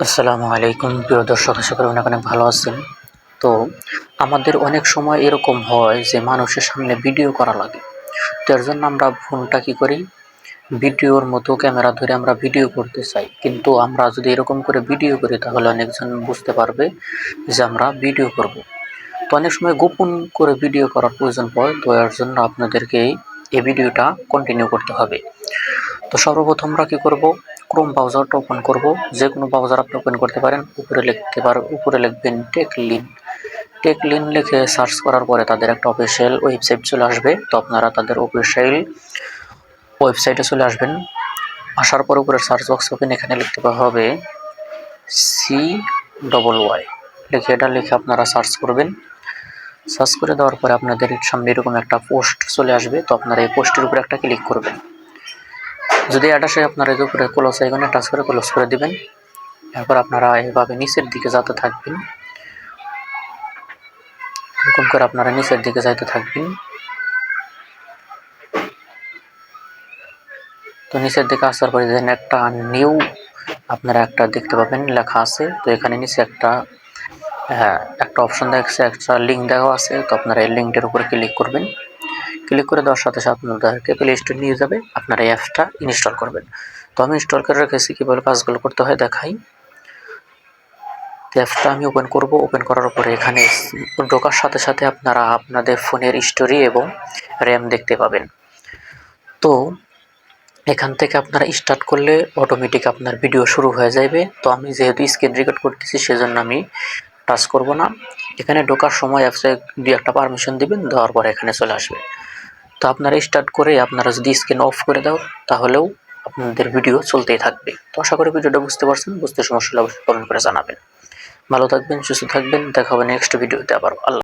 আসসালামু আলাইকুম প্রিয় দর্শক, আশা করি অনেক ভালো আছেন। তো আমাদের অনেক সময় এরকম হয় যে মানুষের সামনে ভিডিও করা লাগে। তো এর জন্য আমরা ফোনটা কী করি, ভিডিওর মতো ক্যামেরা ধরে আমরা ভিডিও করতে চাই, কিন্তু আমরা যদি এরকম করে ভিডিও করি তাহলে অনেকজন বুঝতে পারবে যে আমরা ভিডিও করব। তো অনেক সময় গোপন করে ভিডিও করার প্রয়োজন পড়ে, তো এর জন্য আপনাদেরকে এই ভিডিওটা কন্টিনিউ করতে হবে। তো সর্বপ্রথম আমরা কী করব, ক্রোম ব্রাউজারটা ওপেন করব। যে কোনো ব্রাউজার আপনি ওপেন করতে পারেন। উপরে লিখবেন টেকলিন লিখে সার্চ করার পরে তাদের একটা অফিসিয়াল ওয়েবসাইট চলে আসবে। তো আপনারা তাদের অফিসিয়াল ওয়েবসাইটে চলে আসবেন। আসার পর উপরে সার্চ বক্স ওপেন, এখানে লিখতে হবে CWY লিখে আপনারা সার্চ করবেন। সার্চ করে দেওয়ার পরে আপনাদের সামনে এরকম একটা পোস্ট চলে আসবে। তো আপনারা এই পোস্টের উপরে একটা ক্লিক করবেন। যদি অ্যাড আসে আপনারা এর উপরে ক্লোজ আইকনে টাচ করে ক্লোজ করে দিবেন। এরপর আপনারা এভাবে নিচের দিকে যেতে থাকবেন। এরকম করে আপনারা নিচের দিকে যাইতে থাকবেন। তো নিচের দিকে আসার পরে দেখেন একটা নিউ আপনারা একটা দেখতে পাবেন লেখা আছে। তো এখানে নিচে একটা অপশন দেখছে, একটা লিঙ্ক দেওয়া আছে। তো আপনারা এই লিঙ্কটার উপরে ক্লিক করবেন। ক্লিক করে দেওয়ার সাথে সাথে আপনাদেরকে প্লে স্টোরে নিয়ে যাবে, আপনারা এই অ্যাপসটা ইনস্টল করবেন। তো আমি ইনস্টল করে রেখেছি, কীভাবে কাজগুলো করতে হয় দেখাই। অ্যাপসটা আমি ওপেন করব। ওপেন করার পরে এখানে ঢোকার সাথে সাথে আপনারা আপনাদের ফোনের স্টোরি এবং র্যাম দেখতে পাবেন। তো এখান থেকে আপনারা স্টার্ট করলে অটোমেটিক আপনার ভিডিও শুরু হয়ে যাবে। তো আমি যেহেতু স্ক্রিন রেকর্ড করতেছি সেজন্য আমি টাচ করব না। এখানে ঢোকার সময় অ্যাপসে দুই একটা পারমিশন দিবেন, দেওয়ার পরে এখানে চলে আসবে। তো আপনারা স্টার্ট করে আপনারা যদি স্ক্রিন অফ করে দাও তাহলেও আপনাদের ভিডিও চলতেই থাকবে। তো আশা করি ভিডিওটা বুঝতে পারছেন। বুঝতে সমস্যা হলে অবশ্যই কমেন্ট করে জানাবেন। ভালো থাকবেন, সুস্থ থাকবেন। দেখা হবে নেক্সট ভিডিওতে আবার। আল্লাহ।